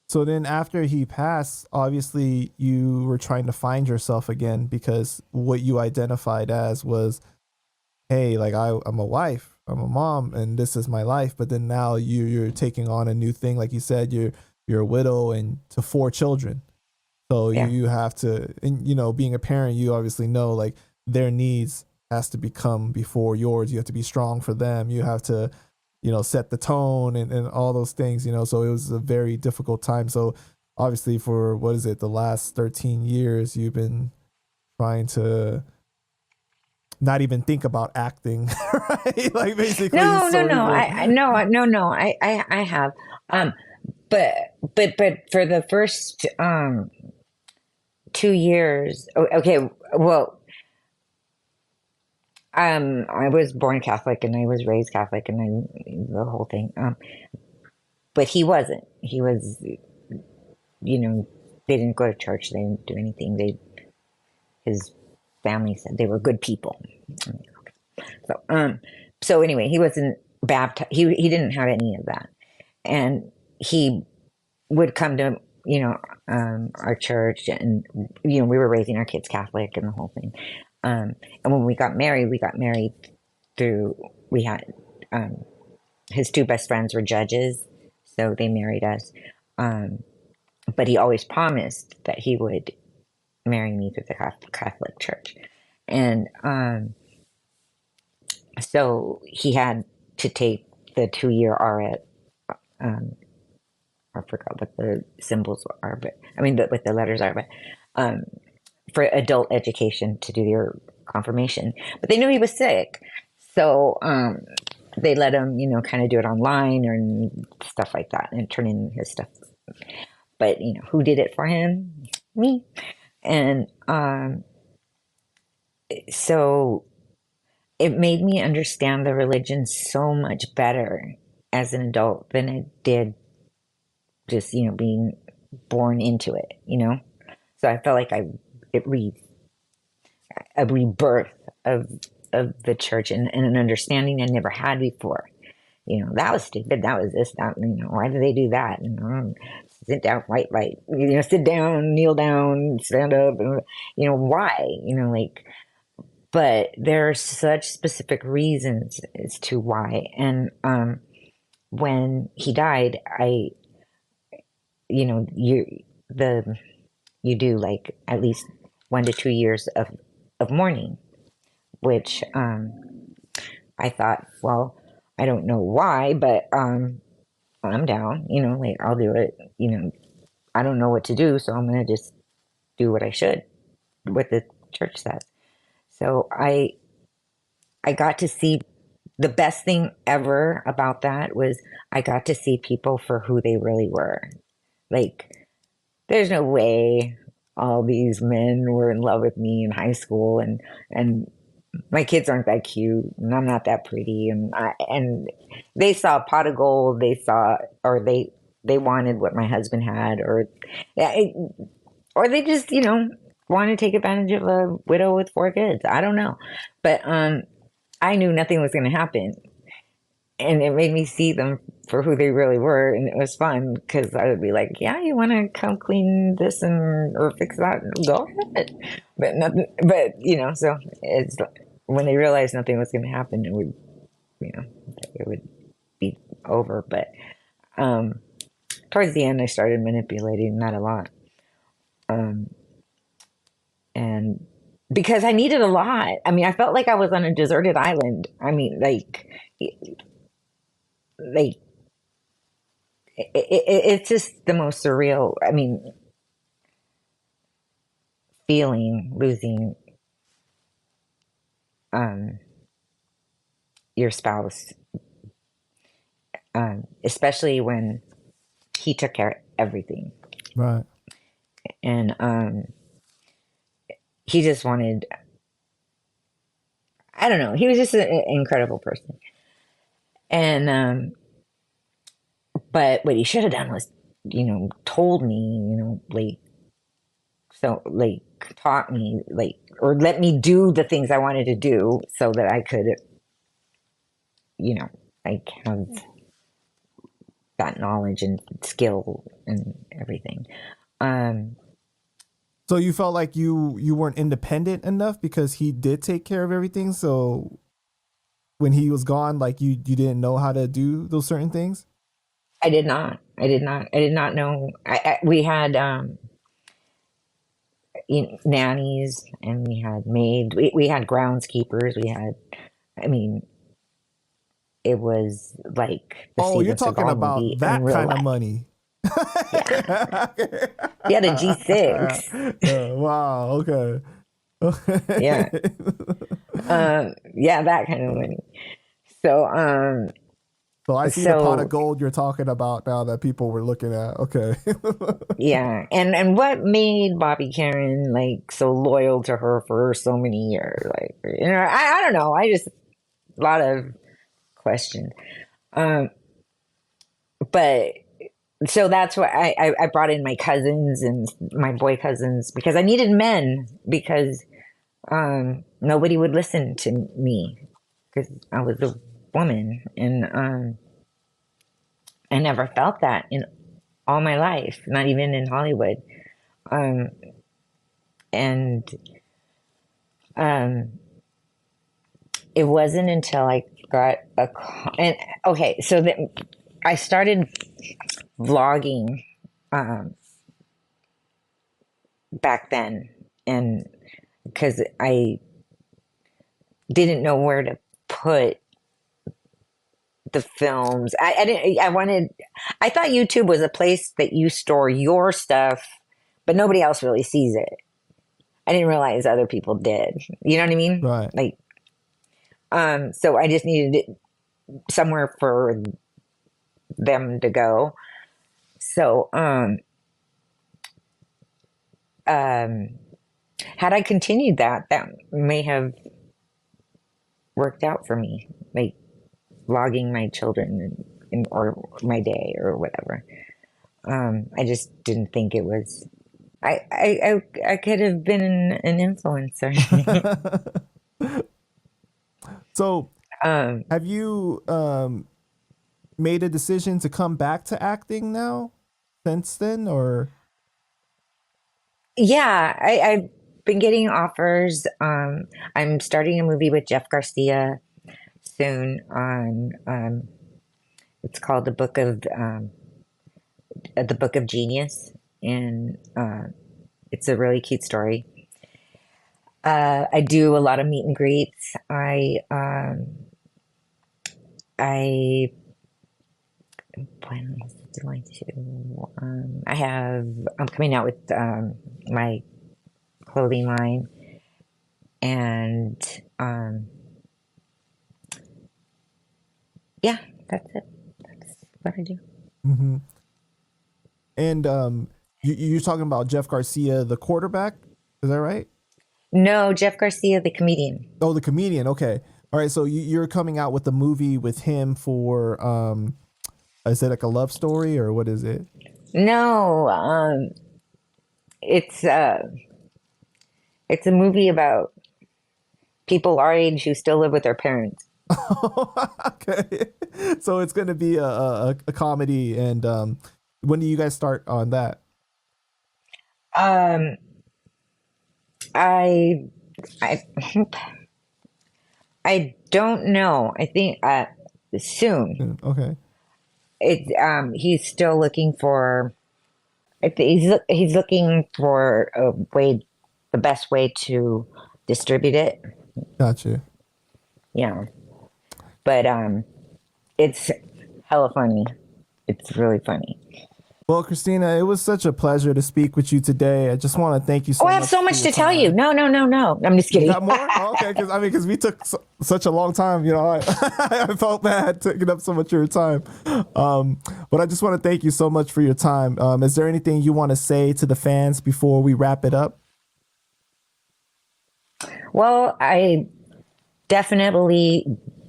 So then after he passed, obviously you were trying to find yourself again because what you identified as was, hey, like I'm a wife, I'm a mom, and this is my life. But then now you're taking on a new thing. Like you said, you're a widow and to 4 children. So Yeah. you have to, and being a parent, you obviously know like their needs has to become before yours. You have to be strong for them. You have to, set the tone and all those things, so it was a very difficult time. So obviously for what is it, the last 13 years, you've been trying to not even think about acting, right? Like basically No, no, so no. people, No. I have. Um, but for the first 2 years, okay. Well, I was born Catholic and I was raised Catholic and the whole thing. But he wasn't. He was, they didn't go to church. They didn't do anything. His family said they were good people. So, so anyway, he wasn't baptized. He didn't have any of that, and he would come to our church, and we were raising our kids Catholic and the whole thing. And when we got married through we had his two best friends were judges, so they married us. But he always promised that he would marry me through the Catholic Church, and so he had to take the 2 year RS. I forgot what the symbols are, but I mean, what the letters are, but for adult education to do their confirmation. But they knew he was sick, so they let him, kind of do it online or stuff like that and turn in his stuff. But who did it for him? Me. And so it made me understand the religion so much better as an adult than it did just being born into it. So I felt like a rebirth of the church and an understanding I never had before. That was stupid. That was this. That why do they do that? Sit down, right. Sit down, kneel down, stand up. Why? Like. But there are such specific reasons as to why. And when he died, you do like at least 1 to 2 years of mourning, which I thought, well, I don't know why, but I'm down, like I'll do it. I don't know what to do, so I'm going to just do what I should, what the church says. So I got to see the best thing ever about that was I got to see people for who they really were. Like, there's no way all these men were in love with me in high school, and my kids aren't that cute, and I'm not that pretty, and they saw a pot of gold, or they wanted what my husband had, or they just want to take advantage of a widow with 4 kids. I don't know, but I knew nothing was going to happen. And it made me see them for who they really were. And it was fun because I would be like, yeah, you want to come clean this or fix that? Go ahead. But nothing, so it's when they realized nothing was going to happen, it would be over. But towards the end, I started manipulating that a lot. And because I needed a lot. I mean, I felt like I was on a deserted island. I mean, it's just the most surreal, feeling losing your spouse, especially when he took care of everything. right? And he just wanted, I don't know, he was just an incredible person. And but what he should have done was, told me, taught me, or let me do the things I wanted to do so that I could, have that knowledge and skill and everything. Um, So you felt like you weren't independent enough because he did take care of everything. So when he was gone, like you didn't know how to do those certain things. I did not. I did not. I did not know. We had nannies, and we had maids. We had groundskeepers. We had. I mean, it was like the Oh, you're Steven talking Seagal about movie in that real kind of life. money. Yeah, Okay. he had a G6. Wow. Okay. Okay. Yeah, yeah, that kind of money. So, So I see the pot of so gold you're talking about now that people were looking at. Okay. yeah, and what made Bobby Karen like so loyal to her for so many years? Like, I don't know. I just a lot of questions. Um, but so that's why I brought in my cousins and my boy cousins because I needed men because nobody would listen to me because I was a woman and I never felt that in all my life, not even in Hollywood. Um, and um, it wasn't until I got and okay, so that I started vlogging um, back then, and because I didn't know where to put the films. I didn't. I wanted. I thought YouTube was a place that you store your stuff, but nobody else really sees it. I didn't realize other people did. You know what I mean? Right. Like, so I just needed it somewhere for them to go. So, um, had I continued that, that may have worked out for me. Like logging my children or my day or whatever. I just didn't think it was. I could have been an influencer. So um, have you made a decision to come back to acting now since then, or? yeah, I've been getting offers. I'm starting a movie with Jeff Garcia soon on. It's called the Book of Genius, and it's a really cute story. I do a lot of meet and greets. I when else do I do? I'm coming out with my clothing line, and yeah, that's it. That's what I do. Mm-hmm. And you're talking about Jeff Garcia, the quarterback. Is that right? No, Jeff Garcia, the comedian. Oh, the comedian. Okay. All right. So you're coming out with the movie with him for is it like a love story or what is it? No, it's it's a movie about people our age who still live with their parents. Okay. So it's going to be a comedy. And when do you guys start on that? Um, I I I don't know. I think soon. Okay. It he's still looking for. I think he's looking for a way, the best way to distribute it. Gotcha. Yeah, but it's hella funny. It's really funny. Well, Christina, it was such a pleasure to speak with you today. I just want to thank you Oh, so I have much so for much your to tell you. time. No, no, no, no. I'm just You kidding. got more? Oh, okay, because we took such a long time. You know, I felt bad taking up so much of your time. But I just want to thank you so much for your time. Is there anything you want to say to the fans before we wrap it up? Well, definitely,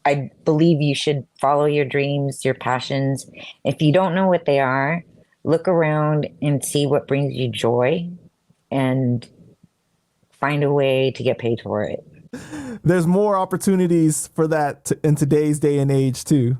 I believe you should follow your dreams, your passions. If you don't know what they are, look around and see what brings you joy and find a way to get paid for it. There's more opportunities for that in today's day and age too.